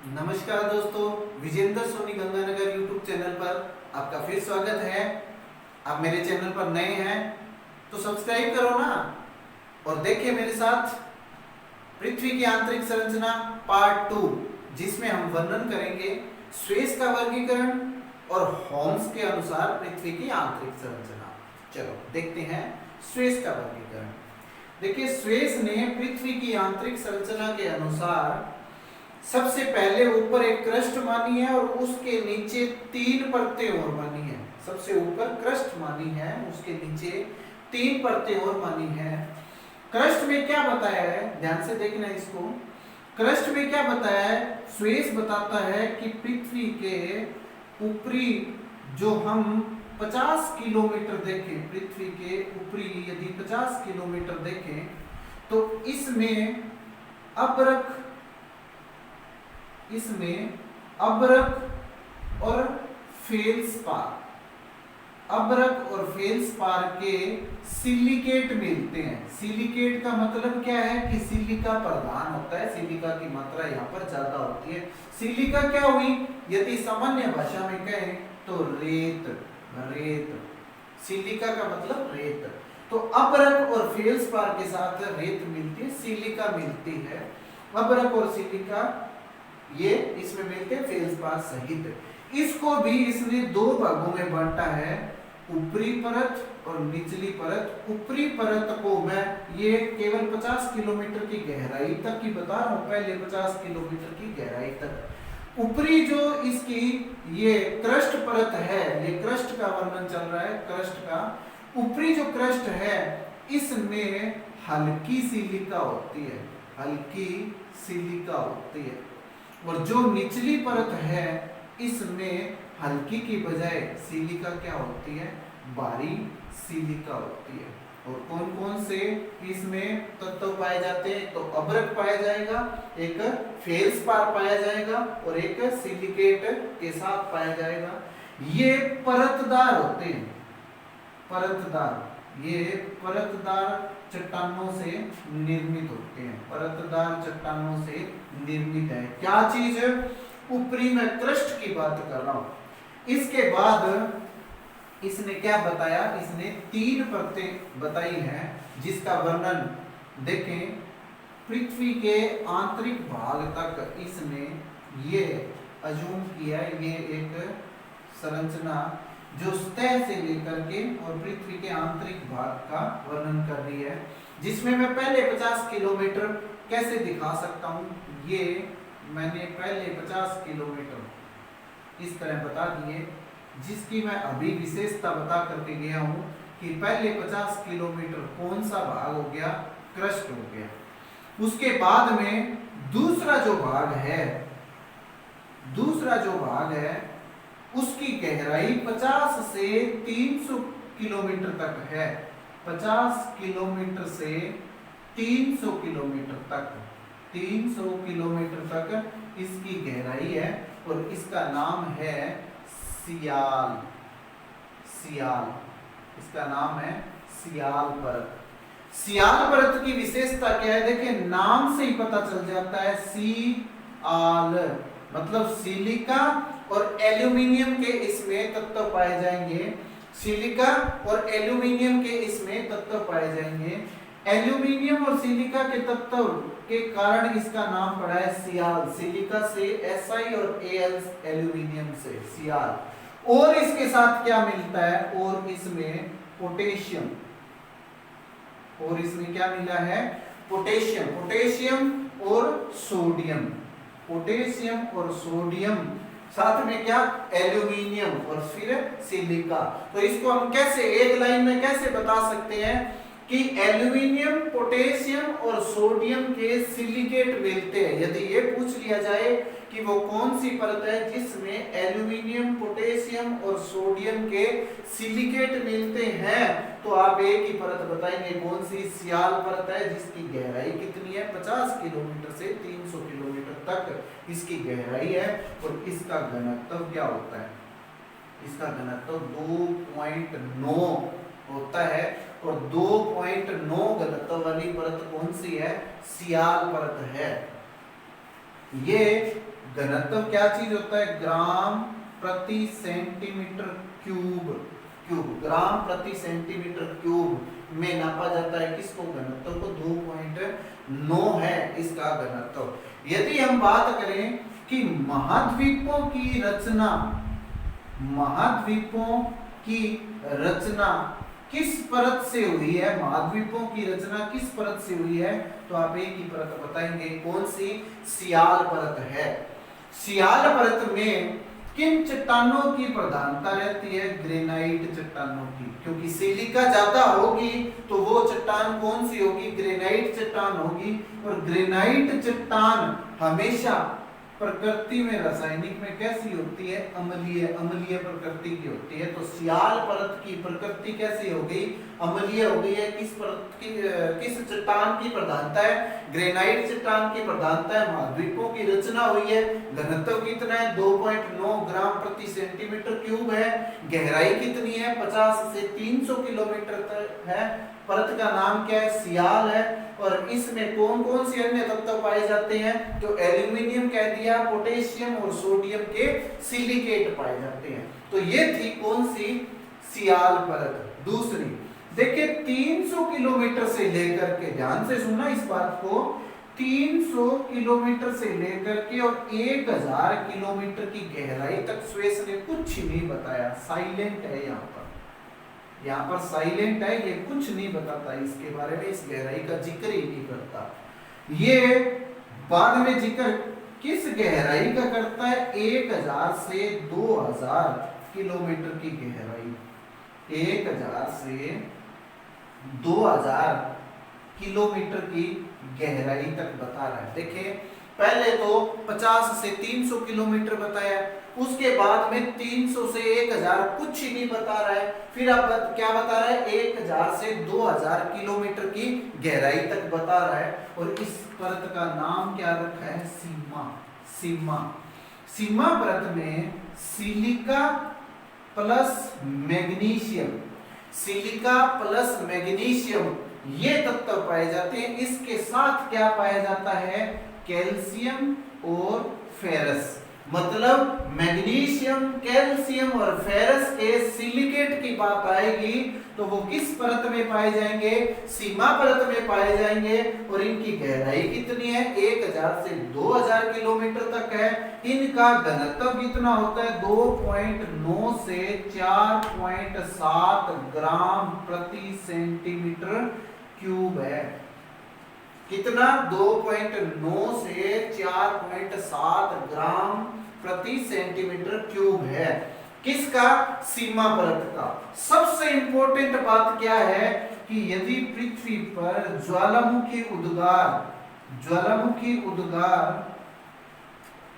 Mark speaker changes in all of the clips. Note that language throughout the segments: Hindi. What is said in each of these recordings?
Speaker 1: नमस्कार दोस्तों, विजेंद्र सोनी गंगानगर यूट्यूब चैनल पर आपका फिर स्वागत है। आप मेरे चैनल पर नए हैं तो सब्सक्राइब करो ना और देखिए मेरे साथ पृथ्वी की आंतरिक संरचना पार्ट 2, जिसमें हम वर्णन करेंगे स्वेस का वर्गीकरण और होम्स के अनुसार पृथ्वी की आंतरिक संरचना। चलो देखते हैं स्वेस का वर्गीकरण। देखिए, स्वेस ने पृथ्वी की आंतरिक संरचना के अनुसार सबसे पहले ऊपर एक क्रस्ट मानी है और उसके नीचे 3 परतें और मानी है। सबसे ऊपर क्रस्ट मानी है, उसके नीचे 3 परतें और मानी है। क्रस्ट में क्या बताया है, ध्यान से देखना इसको। क्रस्ट में क्या बताया है, स्वेस बताता है कि पृथ्वी के ऊपरी जो हम 50 किलोमीटर देखें, पृथ्वी के ऊपरी यदि 50 किलोमीटर देखें तो इसमें अब्रक और फेल्सपार के सिलिकेट मिलते हैं। सिलिकेट का मतलब क्या है कि सिलिका प्रधान होता है, सिलिका की मात्रा यहाँ पर ज्यादा होती है। सिलिका क्या हुई, यदि सामान्य भाषा में कहें तो रेत। सिलिका का मतलब रेत। तो अब्रक और फेल्सपार के साथ रेत मिलती है, सिलिका मिलती है। अब्रक और सिलिका ये इसमें मिलते हैं फेल्सपार सहित। इसको भी इसने 2 भागों में बांटा है, ऊपरी परत और निचली परत। ऊपरी परत को मैं ये केवल 50 किलोमीटर की गहराई तक की बता रहा हूं, पहले 50 किलोमीटर की गहराई तक। ऊपरी जो इसकी ये क्रस्ट परत है, ये क्रस्ट का वर्णन चल रहा है, क्रस्ट का ऊपरी जो क्रस्ट है इसमें हल्की सिलिका होती है, हल्की सिलिका होती है। और जो निचली परत है इसमें हल्की की बजाय सिलिका क्या होती है, भारी सिलिका होती है। और कौन कौन से इसमें तत्व पाए जाते हैं, तो अब्रक पाया जाएगा, एक फेल्सपार पाया जाएगा और एक सिलिकेट के साथ पाया जाएगा। ये परतदार होते हैं, ये परतदार चट्टानों से निर्मित होते हैं, परतदार चट्टानों से निर्मित है। क्या चीज, ऊपरी में क्रस्ट की बात कर रहा हूं। इसके बाद इसने क्या बताया, इसने 3 परतें बताई हैं जिसका वर्णन देखें। पृथ्वी के आंतरिक भाग तक इसने ये अजूम किया, ये एक संरचना जो सतह से लेकर के और पृथ्वी के आंतरिक भाग का वर्णन कर रही है, जिसमें मैं पहले 50 किलोमीटर कैसे दिखा सकता हूं। ये मैंने पहले 50 किलोमीटर इस तरह बता दिए, जिसकी मैं अभी विशेषता बता करके गया हूं कि पहले 50 किलोमीटर कौन सा भाग हो गया, क्रस्ट हो गया। उसके बाद में दूसरा जो भाग है उसकी गहराई 50 से 300 किलोमीटर तक है। 50 किलोमीटर से 300 किलोमीटर तक, 300 किलोमीटर तक इसकी गहराई है और इसका नाम है सियाल। इसका नाम है सियाल परत। सियाल परत की विशेषता क्या है, देखिए नाम से ही पता चल जाता है। सियाल मतलब सिलिका और एल्यूमिनियम के इसमें तत्व पाए जाएंगे। सिलिका और एल्यूमिनियम के इसमें तत्व पाए जाएंगे। एल्यूमिनियम और सिलिका के तत्व के कारण इसका नाम पड़ा है सियाल। सिलिका से Si और Al, एल्यूमिनियम से सियाल। और इसके साथ क्या मिलता है, और इसमें पोटेशियम, और इसमें क्या मिला है, पोटेशियम और सोडियम। पोटेशियम और सोडियम, साथ में क्या, एल्यूमिनियम और फिर सिलिका। तो इसको हम कैसे एक लाइन में कैसे बता सकते हैं कि एल्यूमिनियम, पोटेशियम और सोडियम के सिलिकेट मिलते हैं। यदि ये पूछ लिया जाए कि वो कौन सी परत है जिसमें एल्यूमिनियम, पोटेशियम और सोडियम के सिलिकेट मिलते हैं, तो आप एक ही परत बताएंगे, कौन सी, सियाल परत है, जिसकी गहराई कितनी है, 50 किलोमीटर से 300 किलोमीटर तक इसकी गहराई है। और इसका घनत्व क्या होता है, इसका घनत्व 2.9 होता है। और 2.9 घनत्व वाली परत कौन सी है, सियाल परत है। ये घनत्व क्या चीज होता है? ग्राम प्रति सेंटीमीटर क्यूब। ग्राम प्रति सेंटीमीटर क्यूब में नापा जाता है किसको? घनत्व को। 2.9 है इसका घनत्व। यदि हम बात करें कि महाद्वीपों की रचना, महाद्वीपों की रचना किस परत से हुई है? महाद्वीपों की रचना किस परत से हुई है? तो आप एक ही परत बताएंगे, कौन सी? सियाल परत है। सियाल परत में किन चट्टानों की प्रधानता रहती है? ग्रेनाइट चट्टानों की, क्योंकि सिलिका ज्यादा होगी तो वो चट्टान कौन सी होगी? ग्रेनाइट चट्टान होगी। और ग्रेनाइट चट्टान हमेशा प्रकृति में, रासायनिक में कैसी होती है? अम्लीय, अम्लीय प्रकृति की होती है। तो सियाल परत की प्रकृति कैसी हो गई? अम्लीय हो गई है। किस परत की, किस चट्टान की प्रधानता है? ग्रेनाइट चट्टान की प्रधानता है। महाद्वीपों की रचना हुई है। घनत्व कितना है? 2.9 ग्राम प्रति सेंटीमीटर क्यूब है। गहराई कितनी है? 50 से 300 किलोमीटर तक है। परत का नाम क्या है? सियाल है। और इसमें कौन कौन से अन्य तत्व पाए जाते हैं? तो एल्यूमिनियम कह दिया, पोटेशियम और सोडियम के सिलिकेट पाए जाते हैं। तो ये थी कौन सी? सियाल परत। दूसरी देखिए, 300 किलोमीटर से लेकर के, ध्यान से सुनना इस बात को, 300 किलोमीटर से लेकर के और 1000 किलोमीटर की गहराई तक स्वेस ने कुछ नहीं बताया। साइलेंट है यहाँ पर साइलेंट है, ये कुछ नहीं बताता इसके बारे में, इस गहराई का जिक्र ही नहीं करता। ये बाद में जिक्र किस गहराई का करता है? 1000 से 2000 किलोमीटर की गहराई। 1000 से 2000 किलोमीटर की गहराई तक बता रहा है। देखिए, पहले तो 50 से 300 किलोमीटर बताया, उसके बाद में 300 से 1000 कुछ ही नहीं बता रहा है। फिर अब क्या बता रहा है? 1000 से 2000 किलोमीटर की गहराई तक बता रहा है। और इस परत का नाम क्या रखा है? सीमा। सीमा, सीमा परत में silica plus magnesium, silica plus magnesium ये तत्व पाए जाते हैं। इसके साथ क्या पाया जाता है? कैल्शियम और फेरस। मतलब मैग्नीशियम, कैल्शियम और फेरस के सिलिकेट की बात आएगी तो वो किस परत में पाए जाएंगे? सीमा परत में पाए जाएंगे। और इनकी गहराई कितनी है? 1000 से 2000 किलोमीटर तक है। इनका घनत्व कितना होता है? 2.9 से 4.7 ग्राम प्रति सेंटीमीटर क्यूब है। कितना? 2.9 से 4.7 ग्राम प्रति सेंटीमीटर क्यूब है। किसका? सीमा परत का। सबसे इंपॉर्टेंट बात क्या है कि यदि पृथ्वी पर ज्वालामुखी उद्गार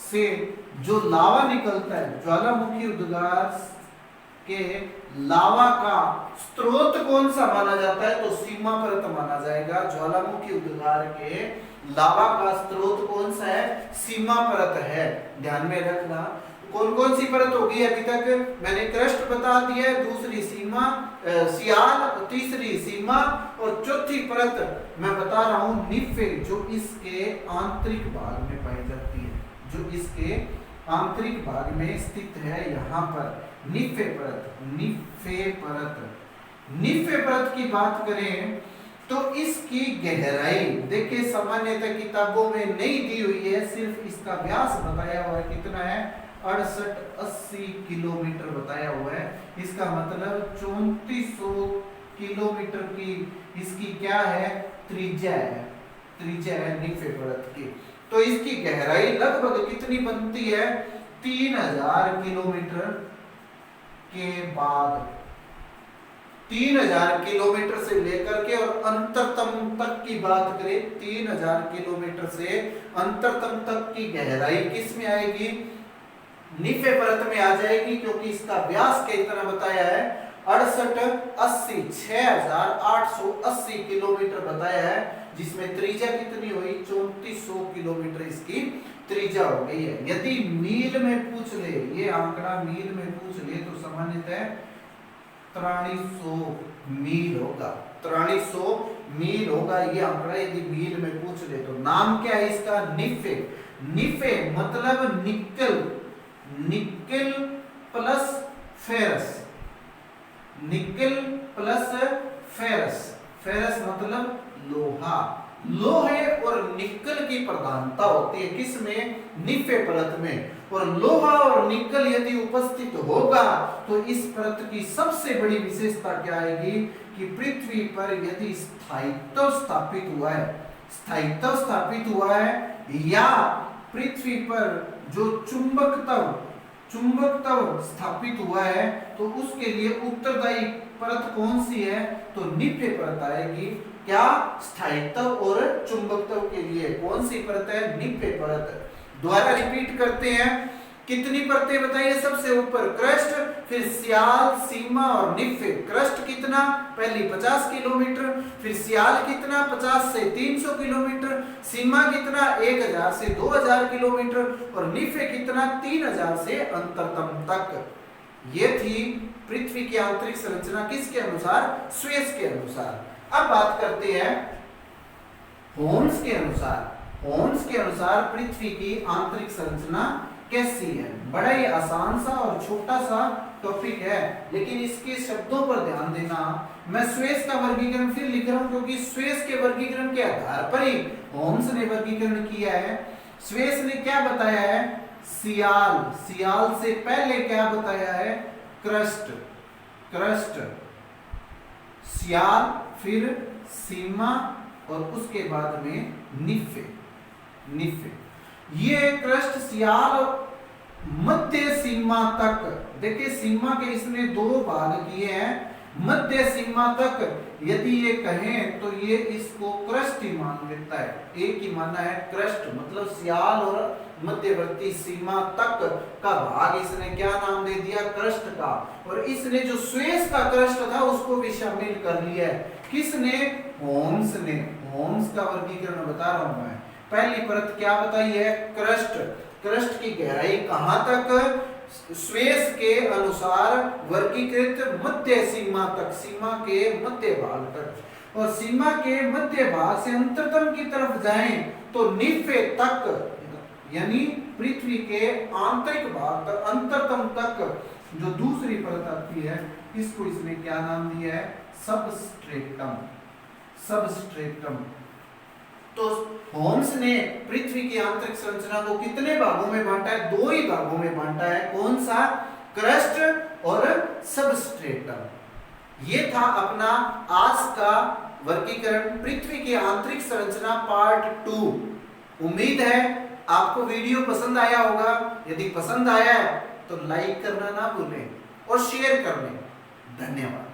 Speaker 1: से जो लावा निकलता है, ज्वालामुखी उद्गार के लावा का स्रोत कौन सा माना जाता है? तो सीमा परत माना जाएगा। ज्वालामुखी उद्गार के लावा का स्रोत कौन सा है? सीमा परत है। ध्यान में रखना। कौन कौन सी परत होगी? अभी तक मैंने क्रस्ट बता दिया है, दूसरी सीमा सियाल, तीसरी सीमा और चौथी परत मैं बता रहा हूं निफे, जो इसके आंतरिक भाग में पाई जाती है, जो इसके आंतरिक भाग में स्थित है। यहाँ पर निफे परत, निफे परत, निफे परत की बात करें तो इसकी गहराई देखिए सामान्यतः किताबों में नहीं दी हुई है, सिर्फ इसका व्यास बताया हुआ है। कितना है? 68-80 किलोमीटर बताया हुआ है। इसका मतलब 3400 किलोमीटर की इसकी क्या है? त्रिज्या है, त्रिज्या है निफे परत की। तो इसकी गहराई लगभग कितनी बनती है? 3000 किलोमीटर के बाद, 3000 किलोमीटर से लेकर के और अंतरतम तक की बात करें, 3000 किलोमीटर से अंतरतम तक की गहराई किस में आएगी? निफे परत में आ जाएगी, क्योंकि इसका व्यास कितना बताया है? 68-80, 6880 किलोमीटर बताया है, जिसमें त्रिज्या कितनी हुई? 3400 किलोमीटर इसकी त्रिज्या हो गई है। यदि मील में पूछ ले, ये आंकड़ा मील में पूछ ले तो सामान्यतः 4300 मील होगा, 4300 मील होगा ये आंकड़ा। यदि मील में पूछ ले तो नाम क्या है इसका? निफे। निफे मतलब निकल, nickel plus ferrous, nickel plus ferrous, ferrous मतलब लोहा। लोहे और निकल की प्रधानता होती है किसमें? निफे परत में। और लोहा और निकल यदि उपस्थित होगा तो इस परत की सबसे बड़ी विशेषता क्या आएगी कि पृथ्वी पर यदि स्थायित्व स्थापित हुआ है, स्थायित्व स्थापित हुआ है या पृथ्वी पर जो चुंबकत्व स्थापित हुआ है तो उसके लिए उत्तरदायी परत कौन सी है? तो निफे परत आएगी। क्या? स्थायित्व और चुंबकत्व के लिए कौन सी परत है? निफे परत। दोबारा रिपीट करते हैं, कितनी परतें बताइए? सबसे ऊपर क्रस्ट, फिर सियाल, सीमा और निफे। क्रस्ट कितना? पहली 50 किलोमीटर, फिर सियाल कितना? 50 से 300 किलोमीटर, सीमा कितना? 1000 से 2000 किलोमीटर और निफे कितना? 3000 से अंतरतम तक। ये थी पृथ्वी की आंतरिक संरचना किसके अनुसार? स्वेस के अनुसार। अब बात करते हैं होम्स के अनुसार। होम्स के अनुसार पृथ्वी की आंतरिक संरचना कैसी है? बड़ा ही आसान सा और छोटा सा टॉपिक है, लेकिन इसके शब्दों पर ध्यान देना। मैं स्वेस का वर्गीकरण फिर लिख रहा हूं क्योंकि स्वेस के वर्गीकरण के आधार पर ही होम्स ने वर्गीकरण किया है। स्वेस ने क्या बताया है? सियाल, सियाल से पहले क्या बताया है? क्रस्ट, क्रस्ट, सियाल, फिर सीमा और उसके बाद में निफे, निफे। ये क्रस्ट, सियाल, मध्य सीमा तक। देखिए सीमा के इसने दो भाग किए हैं। मध्य सीमा तक यदि ये कहें तो ये इसको क्रस्ट ही मान लेता है। एक ही माना है क्रस्ट, मतलब सियाल और मध्यवर्ती सीमा तक का भाग इसने क्या नाम दे दिया? क्रस्ट का। और इसने जो स्वेस का क्रस्ट था उसको भी शामिल कर लिया है। किसने? होम्स ने। होम्स का वर्गीकरण बता रहा हूं मैं। पहली परत क्या बताई है? क्रस्ट। क्रस्ट की गहराई कहां तक? स्वेस के अनुसार वर्गीकृत मध्य सीमा तक, सीमा के मध्य भाग तक। और सीमा के मध्य भाग से अंतरतम की तरफ जाएं तो निफे तक, यानी पृथ्वी के आंतरिक भाग तक, अंतरतम तक जो दूसरी परत आती है इसको इसने क्या नाम दिया है? Substratum, substratum. तो होम्स ने पृथ्वी की आंतरिक संरचना को कितने भागों में बांटा है? दो ही भागों में बांटा है। कौन सा? क्रस्ट और सबस्ट्रेटम। ये था अपना आज का वर्गीकरण पृथ्वी की आंतरिक संरचना पार्ट 2। उम्मीद है आपको वीडियो पसंद आया होगा। यदि पसंद आया है तो लाइक करना ना भूलें और शेयर कर लें। धन्यवाद।